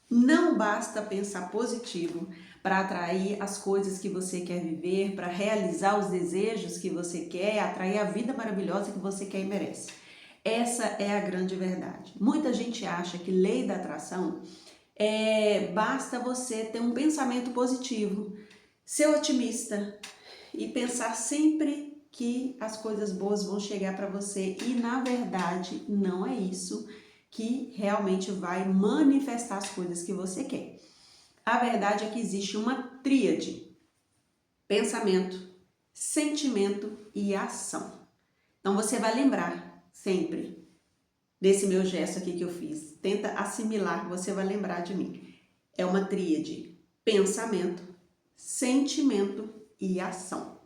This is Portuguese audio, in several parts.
Não basta pensar positivo para atrair as coisas que você quer viver, para realizar os desejos que você quer, atrair a vida maravilhosa que você quer e merece. Essa é a grande verdade. Muita gente acha que lei da atração basta você ter um pensamento positivo, ser otimista e pensar sempre que as coisas boas vão chegar para você, e na verdade não é isso que realmente vai manifestar as coisas que você quer. A verdade é que existe uma tríade: pensamento, sentimento e ação. Então você vai lembrar sempre desse meu gesto aqui que eu fiz. Tenta assimilar, você vai lembrar de mim. É uma tríade: pensamento, sentimento e ação.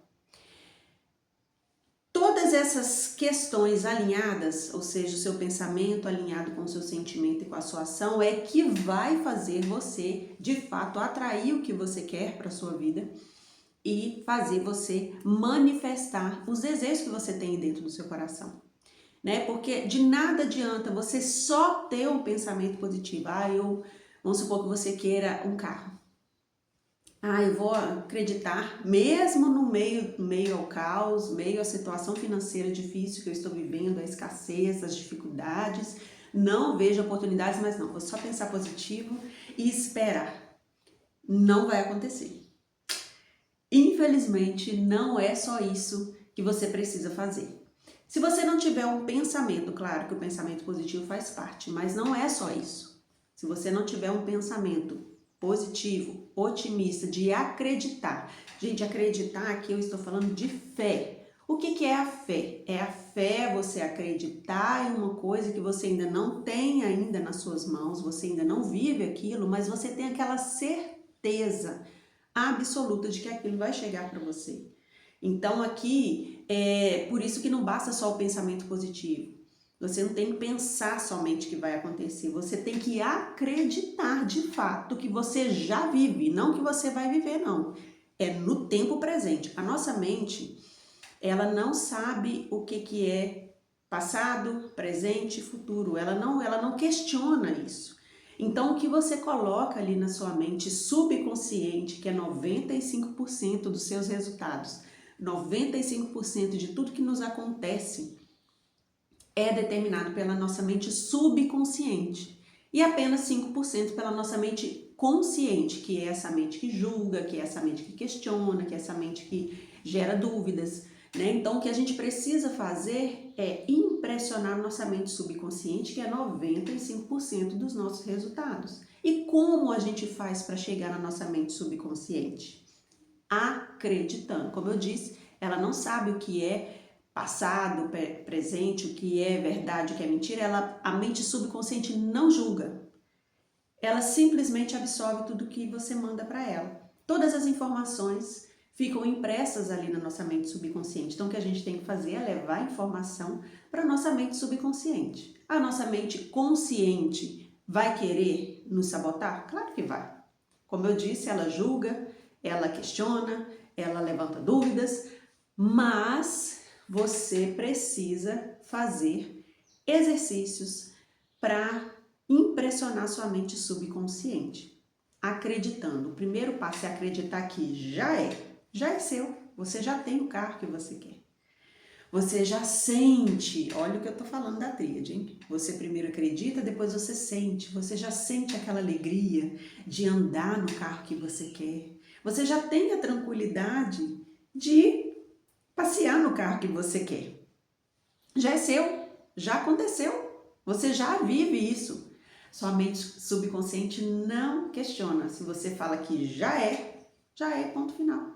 Todas essas questões alinhadas, ou seja, o seu pensamento alinhado com o seu sentimento e com a sua ação, é que vai fazer você, de fato, atrair o que você quer para a sua vida e fazer você manifestar os desejos que você tem dentro do seu coração. Né? Porque de nada adianta você só ter um pensamento positivo. Vamos supor que você queira um carro. Eu vou acreditar, mesmo no meio ao caos, meio à situação financeira difícil que eu estou vivendo, a escassez, as dificuldades, não vejo oportunidades, mas não, vou só pensar positivo e esperar. Não vai acontecer. Infelizmente, não é só isso que você precisa fazer. Se você não tiver um pensamento, claro que o pensamento positivo faz parte, mas não é só isso. Se você não tiver um pensamento positivo, otimista, de acreditar. Gente, acreditar aqui eu estou falando de fé. O que é a fé? É a fé você acreditar em uma coisa que você ainda não tem ainda nas suas mãos, você ainda não vive aquilo, mas você tem aquela certeza absoluta de que aquilo vai chegar para você. Então aqui é por isso que não basta só o pensamento positivo. Você não tem que pensar somente que vai acontecer, você tem que acreditar de fato que você já vive, não que você vai viver, não. É no tempo presente. A nossa mente, ela não sabe o que é passado, presente e futuro. Ela não questiona isso. Então, o que você coloca ali na sua mente subconsciente, que é 95% dos seus resultados, 95% de tudo que nos acontece, é determinado pela nossa mente subconsciente e apenas 5% pela nossa mente consciente, que é essa mente que julga, que é essa mente que questiona, que é essa mente que gera dúvidas, né? Então, o que a gente precisa fazer é impressionar nossa mente subconsciente, que é 95% dos nossos resultados. E como a gente faz para chegar na nossa mente subconsciente? Acreditando. Como eu disse, ela não sabe o que é passado, presente, o que é verdade, o que é mentira. A mente subconsciente não julga. Ela simplesmente absorve tudo que você manda para ela. Todas as informações ficam impressas ali na nossa mente subconsciente. Então, o que a gente tem que fazer é levar a informação para a nossa mente subconsciente. A nossa mente consciente vai querer nos sabotar? Claro que vai. Como eu disse, ela julga, ela questiona, ela levanta dúvidas, mas você precisa fazer exercícios para impressionar sua mente subconsciente, acreditando. O primeiro passo é acreditar que já é seu, você já tem o carro que você quer. Você já sente, olha o que eu tô falando da tríade, hein? Você primeiro acredita, depois você já sente aquela alegria de andar no carro que você quer. Você já tem a tranquilidade de passear no carro que você quer. Já é seu, já aconteceu, você já vive isso. Sua mente subconsciente não questiona. Se você fala que já é, ponto final.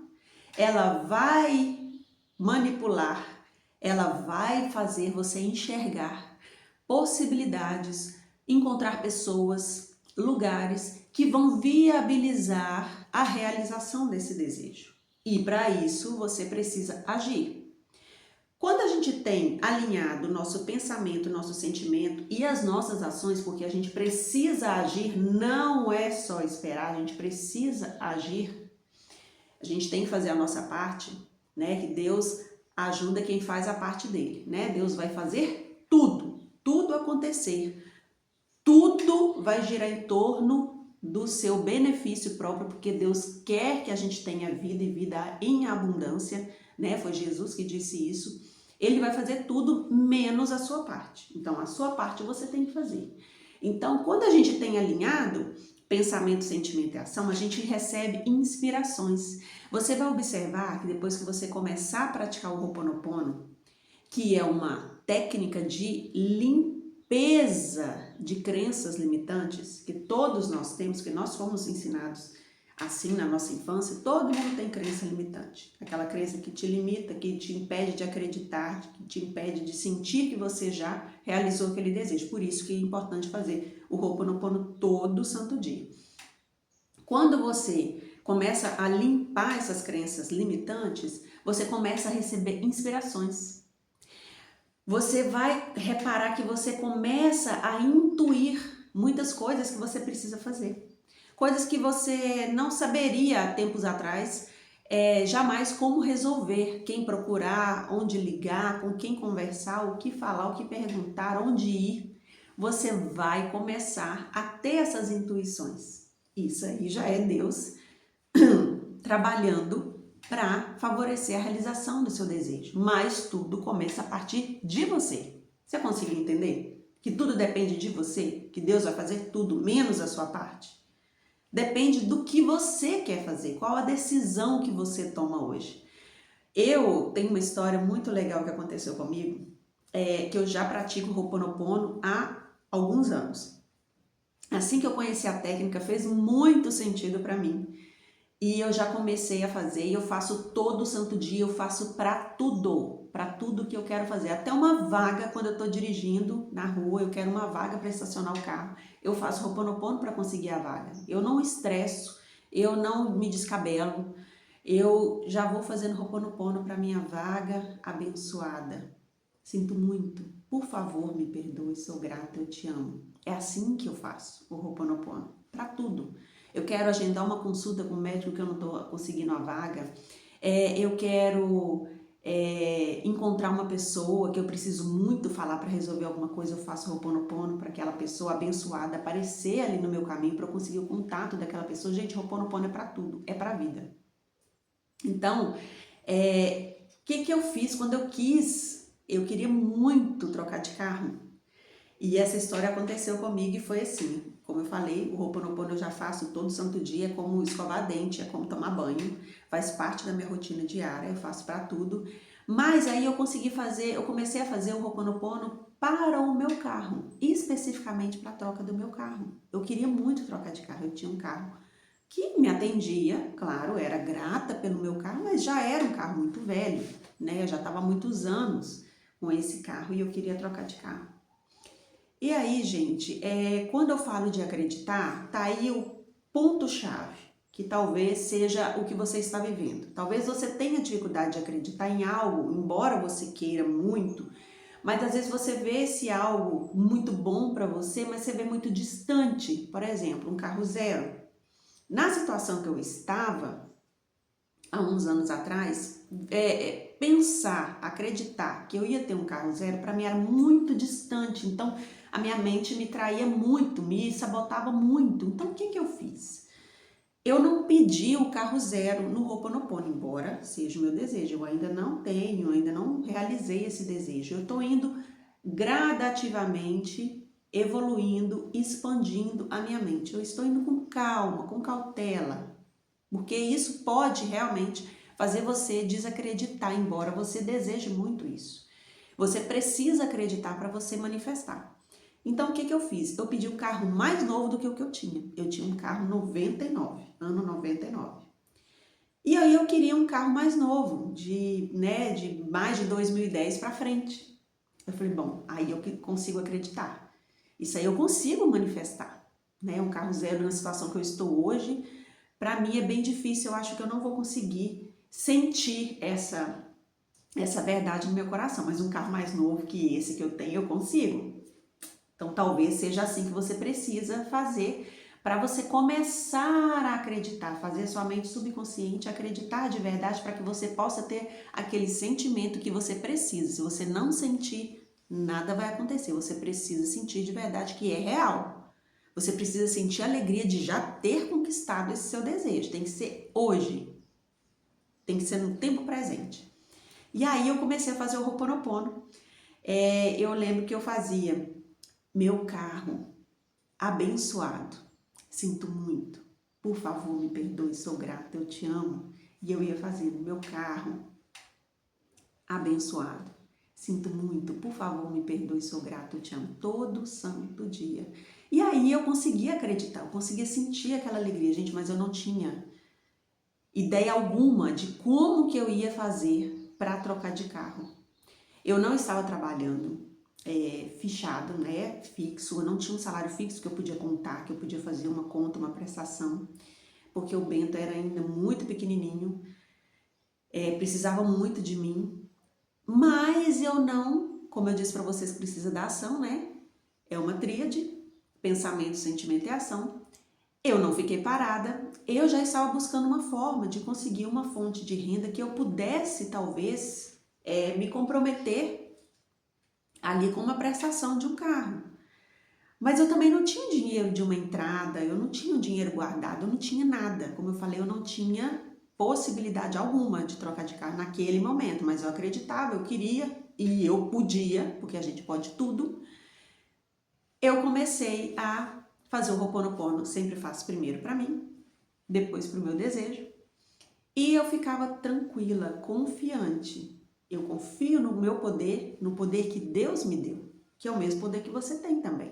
Ela vai manipular, ela vai fazer você enxergar possibilidades, encontrar pessoas, lugares que vão viabilizar a realização desse desejo. E para isso você precisa agir. Quando a gente tem alinhado o nosso pensamento, nosso sentimento e as nossas ações, porque a gente precisa agir, não é só esperar, a gente precisa agir. A gente tem que fazer a nossa parte, né? Que Deus ajuda quem faz a parte dele, né? Deus vai fazer tudo acontecer. Tudo vai girar em torno do seu benefício próprio, porque Deus quer que a gente tenha vida e vida em abundância, né? Foi Jesus que disse isso. Ele vai fazer tudo menos a sua parte. Então, a sua parte você tem que fazer. Então, quando a gente tem alinhado pensamento, sentimento e ação, a gente recebe inspirações. Você vai observar que depois que você começar a praticar o Ho'oponopono, que é uma técnica de limpeza de crenças limitantes, que todos nós temos, que nós fomos ensinados assim na nossa infância, todo mundo tem crença limitante. Aquela crença que te limita, que te impede de acreditar, que te impede de sentir que você já realizou aquele desejo. Por isso que é importante fazer o Ho'oponopono todo santo dia. Quando você começa a limpar essas crenças limitantes, você começa a receber inspirações. Você vai reparar que você começa a intuir muitas coisas que você precisa fazer. Coisas que você não saberia há tempos atrás, jamais como resolver, quem procurar, onde ligar, com quem conversar, o que falar, o que perguntar, onde ir. Você vai começar a ter essas intuições. Isso aí já é Deus trabalhando para favorecer a realização do seu desejo. Mas tudo começa a partir de você. Você conseguiu entender? Que tudo depende de você? Que Deus vai fazer tudo menos a sua parte? Depende do que você quer fazer, qual a decisão que você toma hoje. Eu tenho uma história muito legal que aconteceu comigo, que eu já pratico o Ho'oponopono há alguns anos. Assim que eu conheci a técnica, fez muito sentido para mim. E eu já comecei a fazer, e eu faço todo santo dia, eu faço para tudo que eu quero fazer. Até uma vaga, quando eu estou dirigindo na rua, eu quero uma vaga para estacionar o carro, eu faço Ho'oponopono para conseguir a vaga. Eu não estresso, eu não me descabelo, eu já vou fazendo Ho'oponopono para minha vaga abençoada. Sinto muito, por favor, me perdoe, sou grata, eu te amo. É assim que eu faço o Ho'oponopono, para tudo. Eu quero agendar uma consulta com o médico que eu não estou conseguindo a vaga. Eu quero encontrar uma pessoa que eu preciso muito falar para resolver alguma coisa. Eu faço Ho'oponopono para aquela pessoa abençoada aparecer ali no meu caminho para eu conseguir o contato daquela pessoa. Gente, Ho'oponopono é para tudo, é para a vida. Então, que eu fiz quando eu quis? Eu queria muito trocar de carro. E essa história aconteceu comigo e foi assim. Como eu falei, o Ho'oponopono eu já faço todo santo dia, é como escovar dente, é como tomar banho, faz parte da minha rotina diária, eu faço para tudo. Mas aí eu comecei a fazer o Ho'oponopono para o meu carro, especificamente para a troca do meu carro. Eu queria muito trocar de carro, eu tinha um carro que me atendia, claro, era grata pelo meu carro, mas já era um carro muito velho, né? Eu já estava há muitos anos com esse carro e eu queria trocar de carro. E aí, gente, quando eu falo de acreditar, tá aí o ponto-chave, que talvez seja o que você está vivendo. Talvez você tenha dificuldade de acreditar em algo, embora você queira muito, mas às vezes você vê esse algo muito bom para você, mas você vê muito distante. Por exemplo, um carro zero. Na situação que eu estava, há uns anos atrás, pensar, acreditar que eu ia ter um carro zero, para mim era muito distante. Então, a minha mente me traía muito, me sabotava muito. Então, o que eu fiz? Eu não pedi o carro zero no Ho'oponopono, embora seja o meu desejo. Eu ainda não tenho, ainda não realizei esse desejo. Eu estou indo gradativamente, evoluindo, expandindo a minha mente. Eu estou indo com calma, com cautela, porque isso pode realmente fazer você desacreditar, embora você deseje muito isso. Você precisa acreditar para você manifestar. Então, o que eu fiz? Eu pedi um carro mais novo do que o que eu tinha. Eu tinha um carro 99, ano 99. E aí eu queria um carro mais novo, de mais de 2010 para frente. Eu falei, bom, aí eu consigo acreditar. Isso aí eu consigo manifestar. Né? Um carro zero na situação que eu estou hoje, para mim é bem difícil. Eu acho que eu não vou conseguir sentir essa verdade no meu coração. Mas um carro mais novo que esse que eu tenho, eu consigo. Então, talvez seja assim que você precisa fazer para você começar a acreditar, fazer sua mente subconsciente acreditar de verdade para que você possa ter aquele sentimento que você precisa. Se você não sentir, nada vai acontecer. Você precisa sentir de verdade que é real. Você precisa sentir a alegria de já ter conquistado esse seu desejo. Tem que ser hoje. Tem que ser no tempo presente. E aí eu comecei a fazer o Ho'oponopono. Eu lembro que eu fazia meu carro abençoado. Sinto muito. Por favor, me perdoe, sou grata, eu te amo. E eu ia fazendo meu carro abençoado. Sinto muito, por favor, me perdoe, sou grata, eu te amo. Todo santo dia. E aí eu conseguia acreditar, eu conseguia sentir aquela alegria, gente, mas eu não tinha ideia alguma de como que eu ia fazer para trocar de carro. Eu não estava trabalhando fichado, né, fixo, eu não tinha um salário fixo que eu podia contar, que eu podia fazer uma conta, uma prestação, porque o Bento era ainda muito pequenininho, precisava muito de mim, mas eu não, como eu disse para vocês, precisa da ação, né, é uma tríade, pensamento, sentimento e ação. Eu não fiquei parada, eu já estava buscando uma forma de conseguir uma fonte de renda que eu pudesse, talvez, me comprometer ali com uma prestação de um carro. Mas eu também não tinha dinheiro de uma entrada, eu não tinha dinheiro guardado, eu não tinha nada. Como eu falei, eu não tinha possibilidade alguma de trocar de carro naquele momento, mas eu acreditava, eu queria e eu podia, porque a gente pode tudo. Eu comecei a fazer o Ho'oponopono, sempre faço primeiro para mim, depois para o meu desejo. E eu ficava tranquila, confiante. Eu confio no meu poder, no poder que Deus me deu, que é o mesmo poder que você tem também.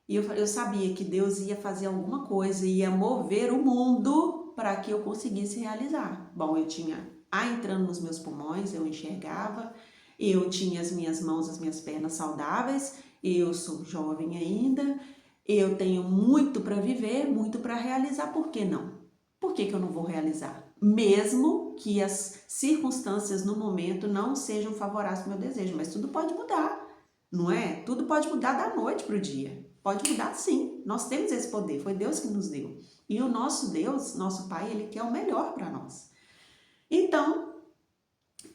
E eu sabia que Deus ia fazer alguma coisa, ia mover o mundo para que eu conseguisse realizar. Bom, eu tinha ar entrando nos meus pulmões, eu enxergava, eu tinha as minhas mãos, as minhas pernas saudáveis, eu sou jovem ainda, eu tenho muito para viver, muito para realizar, por que não? Por que eu não vou realizar? Mesmo que as circunstâncias no momento não sejam favoráveis ao meu desejo, mas tudo pode mudar, não é? Tudo pode mudar da noite para o dia. Pode mudar sim, nós temos esse poder, foi Deus que nos deu. E o nosso Deus, nosso Pai, Ele quer o melhor para nós. Então,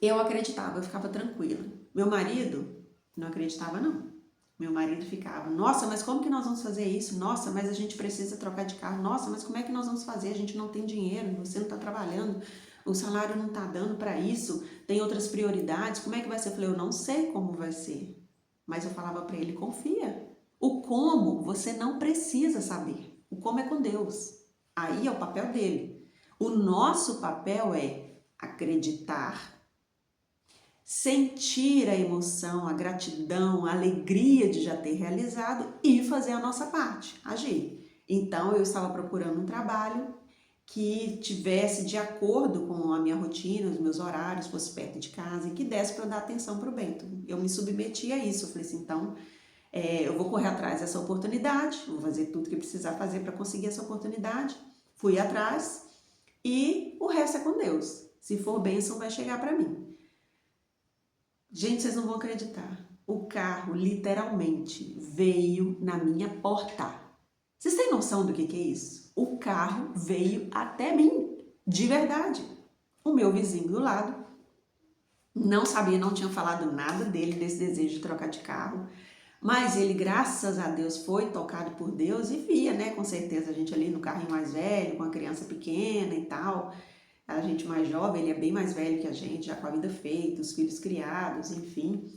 eu acreditava, eu ficava tranquila. Meu marido não acreditava não. Meu marido ficava, nossa, mas como que nós vamos fazer isso? Nossa, mas a gente precisa trocar de carro. Nossa, mas como é que nós vamos fazer? A gente não tem dinheiro, você não está trabalhando, o salário não está dando para isso, tem outras prioridades, como é que vai ser? Eu falei, eu não sei como vai ser. Mas eu falava para ele, confia. O como você não precisa saber. O como é com Deus. Aí é o papel dele. O nosso papel é acreditar, sentir a emoção, a gratidão, a alegria de já ter realizado e fazer a nossa parte, agir. Então eu estava procurando um trabalho que tivesse de acordo com a minha rotina, os meus horários, fosse perto de casa e que desse para eu dar atenção para o Bento. Eu me submeti a isso, eu falei assim, então eu vou correr atrás dessa oportunidade, vou fazer tudo que precisar fazer para conseguir essa oportunidade. Fui atrás e o resto é com Deus. Se for bênção, vai chegar para mim. Gente, vocês não vão acreditar. O carro literalmente veio na minha porta. Vocês têm noção do que é isso? O carro veio até mim, de verdade. O meu vizinho do lado não sabia, não tinha falado nada dele, desse desejo de trocar de carro. Mas ele, graças a Deus, foi tocado por Deus e via, né? Com certeza a gente ali no carrinho mais velho, com a criança pequena e tal. A gente mais jovem, ele é bem mais velho que a gente, já com a vida feita, os filhos criados, enfim.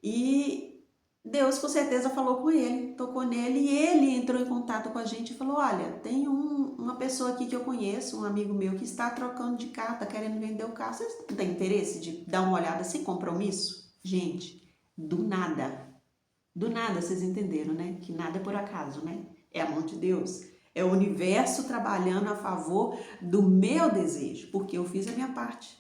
E Deus com certeza falou com ele, tocou nele e ele entrou em contato com a gente e falou, olha, tem uma pessoa aqui que eu conheço, um amigo meu que está trocando de carro, está querendo vender o carro. Vocês não têm interesse de dar uma olhada sem compromisso? Gente, do nada, vocês entenderam, né? Que nada é por acaso, né? É a mão de Deus. É o universo trabalhando a favor do meu desejo, porque eu fiz a minha parte.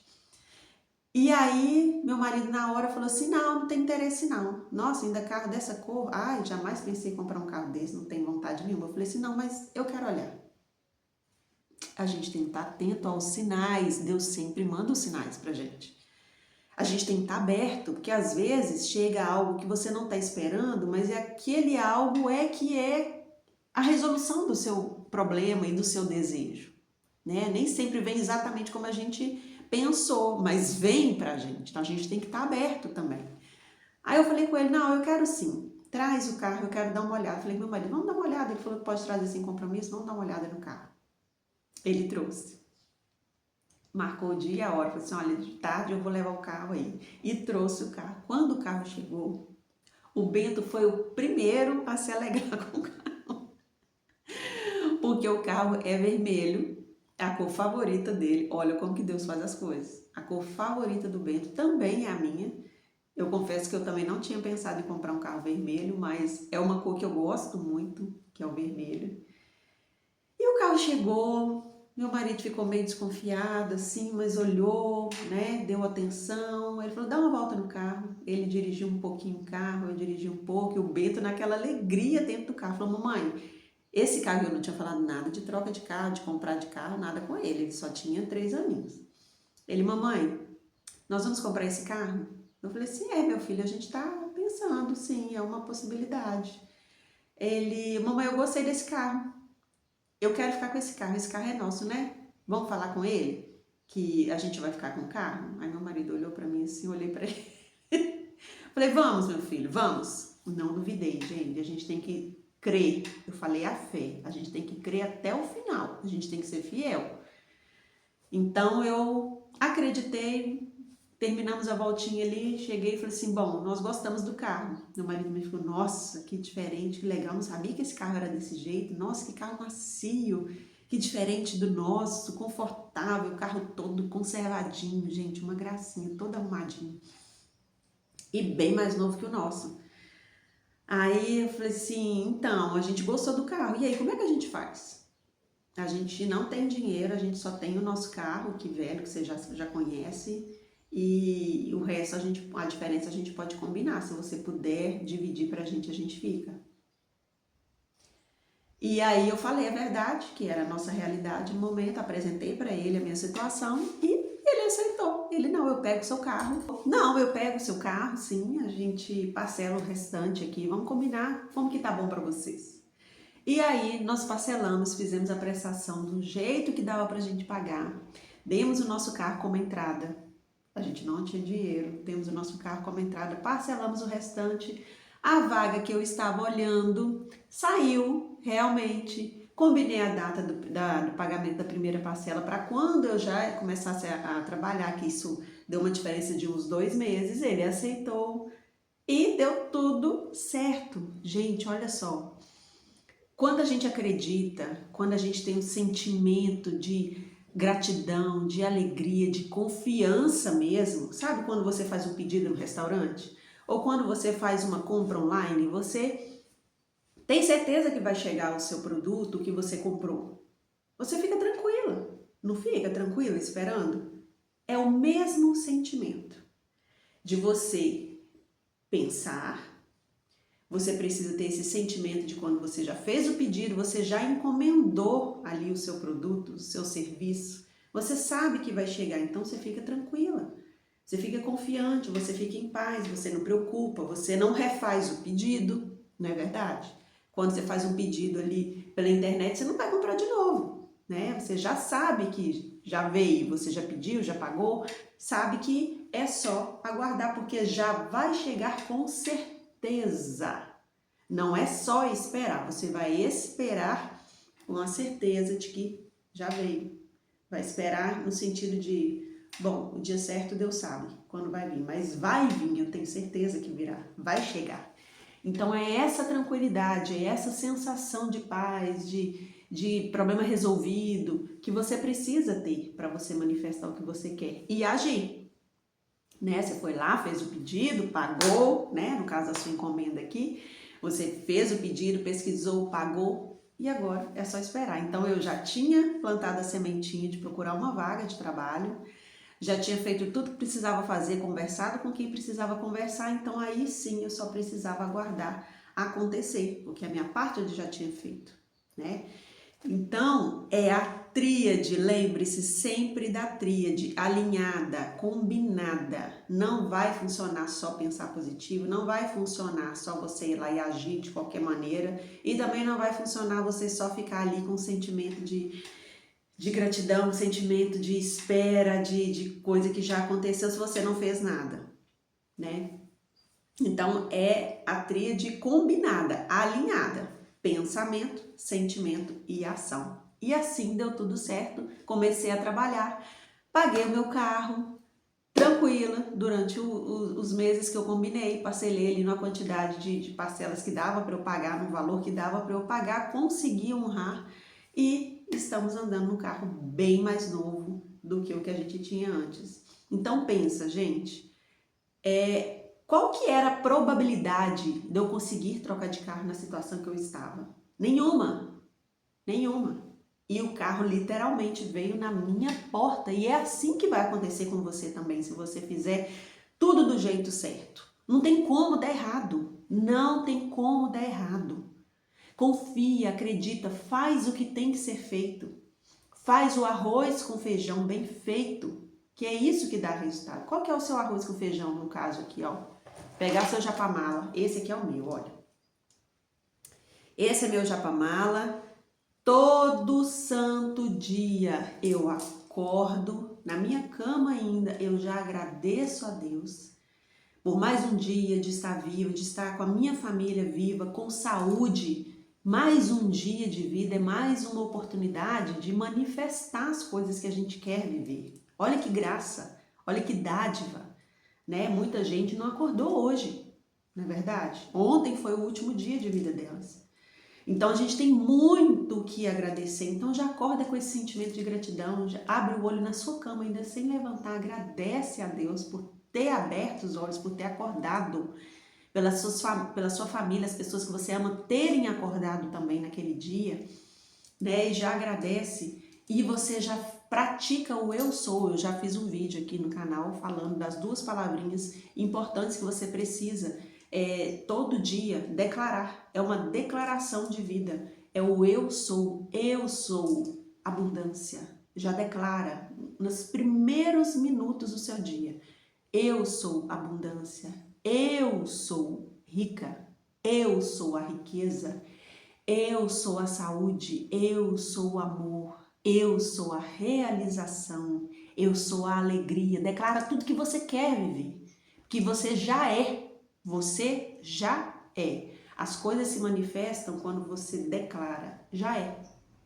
E aí, meu marido na hora falou assim, não tem interesse não. Nossa, ainda carro dessa cor? Ai, jamais pensei em comprar um carro desse, não tenho vontade nenhuma. Eu falei assim, não, mas eu quero olhar. A gente tem que estar atento aos sinais, Deus sempre manda os sinais pra gente. A gente tem que estar aberto, porque às vezes chega algo que você não está esperando, mas aquele algo que é a resolução do seu problema e do seu desejo, né? Nem sempre vem exatamente como a gente pensou, mas vem pra gente, então a gente tem que estar aberto também. Aí eu falei com ele, não, eu quero sim. traz o carro, eu quero dar uma olhada. Eu falei, meu marido, vamos dar uma olhada. Ele falou que pode trazer sem compromisso, vamos dar uma olhada no carro. Ele trouxe. Marcou o dia e a hora, falou assim, olha, de tarde eu vou levar o carro aí. E trouxe o carro. Quando o carro chegou, o Bento foi o primeiro a se alegrar com o carro. Porque o carro é vermelho, é a cor favorita dele. Olha como que Deus faz as coisas. A cor favorita do Bento também é a minha. Eu confesso que eu também não tinha pensado em comprar um carro vermelho, mas é uma cor que eu gosto muito, que é o vermelho. E o carro chegou, meu marido ficou meio desconfiado assim, mas olhou, né, deu atenção. Ele falou, dá uma volta no carro. Ele dirigiu um pouquinho o carro, eu dirigi um pouco, e o Bento naquela alegria dentro do carro. Falou, mamãe, esse carro eu não tinha falado nada de troca de carro, de comprar de carro, nada com ele só tinha 3 aninhos. Ele, mamãe, nós vamos comprar esse carro? Eu falei assim, meu filho, a gente tá pensando, sim, é uma possibilidade. Ele, mamãe, eu gostei desse carro, eu quero ficar com esse carro é nosso, né? Vamos falar com ele que a gente vai ficar com o carro? Aí meu marido olhou pra mim assim, olhei pra ele. Falei, vamos, meu filho, vamos. Não duvidei, gente, a gente tem que crer. Eu falei a fé, a gente tem que crer até o final, a gente tem que ser fiel. Então eu acreditei, terminamos a voltinha ali, cheguei e falei assim, bom, nós gostamos do carro. Meu marido me falou, nossa, que diferente, que legal, não sabia que esse carro era desse jeito, nossa, que carro macio, que diferente do nosso, confortável, o carro todo conservadinho, gente, uma gracinha, todo arrumadinho. E bem mais novo que o nosso. Aí eu falei assim, então, a gente gostou do carro, e aí, como é que a gente faz? A gente não tem dinheiro, a gente só tem o nosso carro, que velho, que você já conhece, e o resto, a diferença a gente pode combinar. Se você puder dividir pra gente, a gente fica. E aí eu falei a verdade, que era a nossa realidade no momento, apresentei pra ele a minha situação e ele aceitou. Ele, não, eu pego o seu carro. Não, eu pego o seu carro, sim, a gente parcela o restante aqui, vamos combinar como que tá bom pra vocês. E aí nós parcelamos, fizemos a prestação do jeito que dava pra gente pagar, demos o nosso carro como entrada. A gente não tinha dinheiro, demos o nosso carro como entrada, parcelamos o restante. A vaga que eu estava olhando saiu realmente. Combinei a data do pagamento da primeira parcela para quando eu já começasse a trabalhar, que isso deu uma diferença de uns 2 meses. Ele aceitou e deu tudo certo. Gente, olha só. Quando a gente acredita, quando a gente tem um sentimento de gratidão, de alegria, de confiança mesmo, sabe quando você faz um pedido no restaurante? Ou quando você faz uma compra online, você tem certeza que vai chegar o seu produto que você comprou. Você fica tranquila, não fica tranquila esperando? É o mesmo sentimento de você pensar. Você precisa ter esse sentimento de quando você já fez o pedido, você já encomendou ali o seu produto, o seu serviço. Você sabe que vai chegar, então você fica tranquila. Você fica confiante, você fica em paz, você não preocupa, você não refaz o pedido, não é verdade? Quando você faz um pedido ali pela internet, você não vai comprar de novo, né? Você já sabe que já veio, você já pediu, já pagou, sabe que é só aguardar, porque já vai chegar com certeza. Não é só esperar, você vai esperar com a certeza de que já veio. Vai esperar no sentido de, bom, o dia certo Deus sabe quando vai vir, mas vai vir, eu tenho certeza que virá, vai chegar. Então é essa tranquilidade, é essa sensação de paz, de problema resolvido que você precisa ter para você manifestar o que você quer e agir. Né? Você foi lá, fez o pedido, pagou, né? No caso da sua encomenda aqui, você fez o pedido, pesquisou, pagou e agora é só esperar. Então eu já tinha plantado a sementinha de procurar uma vaga de trabalho, já tinha feito tudo que precisava fazer, conversado com quem precisava conversar, então aí sim eu só precisava aguardar acontecer, porque a minha parte eu já tinha feito, né? Então, é a tríade, lembre-se sempre da tríade, alinhada, combinada. Não vai funcionar só pensar positivo, não vai funcionar só você ir lá e agir de qualquer maneira, e também não vai funcionar você só ficar ali com um sentimento de gratidão, um sentimento de espera, de coisa que já aconteceu se você não fez nada, né? Então, é a tríade combinada, alinhada. Pensamento, sentimento e ação. E assim deu tudo certo. Comecei a trabalhar, paguei o meu carro, tranquila, durante os meses que eu combinei, parcelei ali numa quantidade de parcelas que dava para eu pagar, no valor que dava para eu pagar, consegui honrar e estamos andando num carro bem mais novo do que o que a gente tinha antes. Então pensa, gente, qual que era a probabilidade de eu conseguir trocar de carro na situação que eu estava? Nenhuma, nenhuma. E o carro literalmente veio na minha porta. E é assim que vai acontecer com você também, se você fizer tudo do jeito certo. Não tem como dar errado. Não tem como dar errado. Confia, acredita, faz o que tem que ser feito. Faz o arroz com feijão bem feito, que é isso que dá resultado. Qual que é o seu arroz com feijão, no caso aqui, ó? Pegar seu japamala. Esse aqui é o meu, olha. Esse é meu japamala. Todo santo dia eu acordo, na minha cama ainda, eu já agradeço a Deus por mais um dia de estar viva, de estar com a minha família viva, com saúde. Mais um dia de vida é mais uma oportunidade de manifestar as coisas que a gente quer viver. Olha que graça, olha que dádiva, né? Muita gente não acordou hoje, não é verdade? Ontem foi o último dia de vida delas. Então a gente tem muito o que agradecer. Então já acorda com esse sentimento de gratidão, já abre o olho na sua cama ainda sem levantar, agradece a Deus por ter aberto os olhos, por ter acordado, pela sua família, as pessoas que você ama terem acordado também naquele dia, né? E já agradece e você já pratica o eu sou. Eu já fiz um vídeo aqui no canal falando das duas palavrinhas importantes que você precisa todo dia declarar. É uma declaração de vida. É o eu sou abundância. Já declara nos primeiros minutos do seu dia. Eu sou abundância. Eu sou rica. Eu sou a riqueza. Eu sou a saúde. Eu sou o amor. Eu sou a realização. Eu sou a alegria. Declara tudo que você quer viver. Que você já é. Você já é. As coisas se manifestam quando você declara. Já é.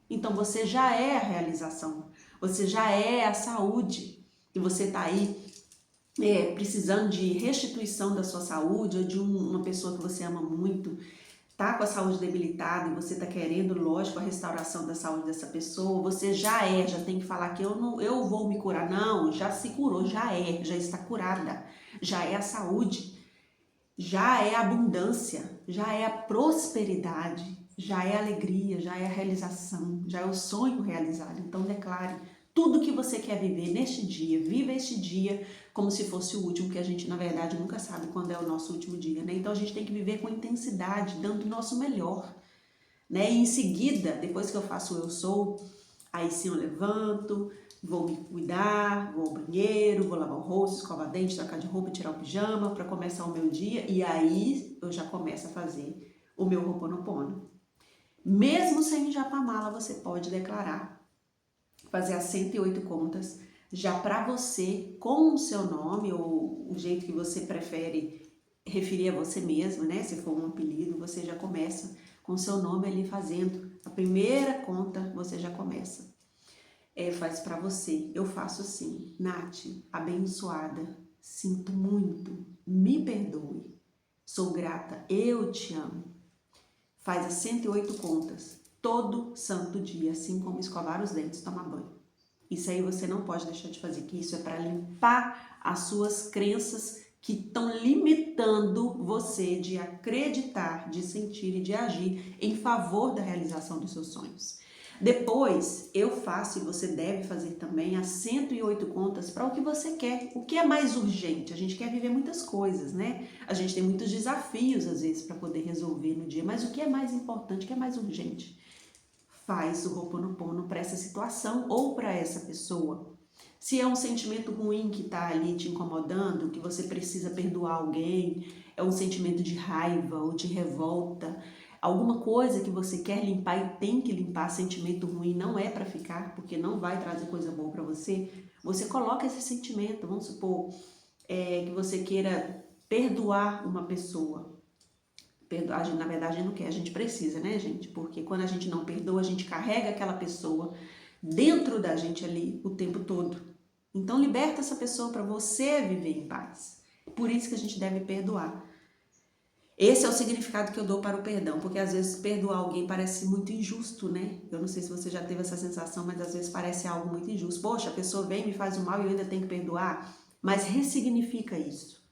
Então você já é a realização. Você já é a saúde. E você está aí precisando de restituição da sua saúde ou de uma pessoa que você ama muito, tá com a saúde debilitada e você tá querendo, lógico, a restauração da saúde dessa pessoa, você já tem que falar que eu vou me curar. Não, já se curou, já está curada, já é a saúde, já é a abundância, já é a prosperidade, já é a alegria, já é a realização, já é o sonho realizado. Então declare tudo que você quer viver neste dia, viva este dia como se fosse o último, que a gente, na verdade, nunca sabe quando é o nosso último dia, né? Então a gente tem que viver com intensidade, dando o nosso melhor, né? E em seguida, depois que eu faço o eu sou, aí sim eu levanto, vou me cuidar, vou ao banheiro, vou lavar o rosto, escovar dente, trocar de roupa, tirar o pijama para começar o meu dia, e aí eu já começo a fazer o meu Ho'oponopono. Mesmo sem japamala, você pode declarar, fazer as 108 contas, já para você, com o seu nome, ou o jeito que você prefere referir a você mesmo, né? Se for um apelido, você já começa com o seu nome ali fazendo. A primeira conta, você já começa. Faz para você. Eu faço assim. Nath, abençoada, sinto muito, me perdoe, sou grata, eu te amo. Faz as 108 contas, todo santo dia, assim como escovar os dentes, tomar banho. Isso aí você não pode deixar de fazer, que isso é para limpar as suas crenças que estão limitando você de acreditar, de sentir e de agir em favor da realização dos seus sonhos. Depois, eu faço e você deve fazer também as 108 contas para o que você quer. O que é mais urgente? A gente quer viver muitas coisas, né? A gente tem muitos desafios, às vezes, para poder resolver no dia. Mas o que é mais importante, o que é mais urgente? Faz o Ho'oponopono para essa situação ou para essa pessoa. Se é um sentimento ruim que está ali te incomodando, que você precisa perdoar alguém, é um sentimento de raiva ou de revolta, alguma coisa que você quer limpar e tem que limpar, sentimento ruim não é para ficar, porque não vai trazer coisa boa para você, você coloca esse sentimento, vamos supor que você queira perdoar uma pessoa. Perdoar, na verdade, a gente não quer, a gente precisa, né, gente? Porque quando a gente não perdoa, a gente carrega aquela pessoa dentro da gente ali o tempo todo. Então, liberta essa pessoa para você viver em paz. Por isso que a gente deve perdoar. Esse é o significado que eu dou para o perdão, porque às vezes perdoar alguém parece muito injusto, né? Eu não sei se você já teve essa sensação, mas às vezes parece algo muito injusto. Poxa, a pessoa vem e me faz o mal e eu ainda tenho que perdoar, mas ressignifica isso.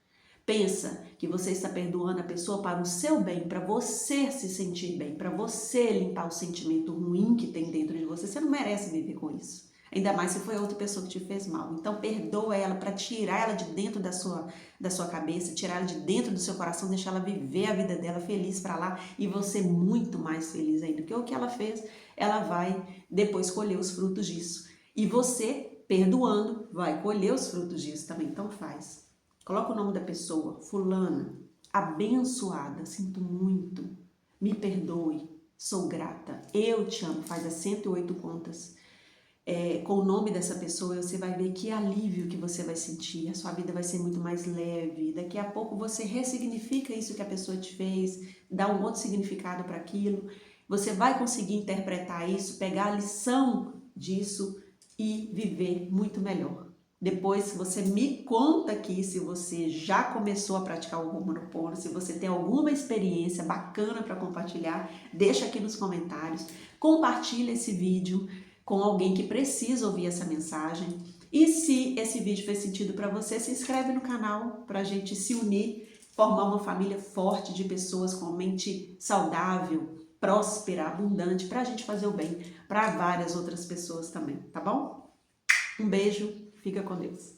Pensa que você está perdoando a pessoa para o seu bem, para você se sentir bem, para você limpar o sentimento ruim que tem dentro de você. Você não merece viver com isso. Ainda mais se foi outra pessoa que te fez mal. Então perdoa ela para tirar ela de dentro da sua cabeça, tirar ela de dentro do seu coração, deixar ela viver a vida dela feliz para lá e você muito mais feliz ainda. Porque o que ela fez, ela vai depois colher os frutos disso. E você, perdoando, vai colher os frutos disso também. Então faz. Coloca o nome da pessoa, fulana, abençoada, sinto muito, me perdoe, sou grata, eu te amo, faz as 108 contas. Com o nome dessa pessoa, você vai ver que alívio que você vai sentir, a sua vida vai ser muito mais leve, daqui a pouco você ressignifica isso que a pessoa te fez, dá um outro significado para aquilo, você vai conseguir interpretar isso, pegar a lição disso e viver muito melhor. Depois você me conta aqui se você já começou a praticar o Ho'oponopono, se você tem alguma experiência bacana para compartilhar, deixa aqui nos comentários, compartilha esse vídeo com alguém que precisa ouvir essa mensagem. E se esse vídeo fez sentido para você, se inscreve no canal para a gente se unir, formar uma família forte de pessoas com mente saudável, próspera, abundante, para a gente fazer o bem para várias outras pessoas também, tá bom? Um beijo, fica com Deus.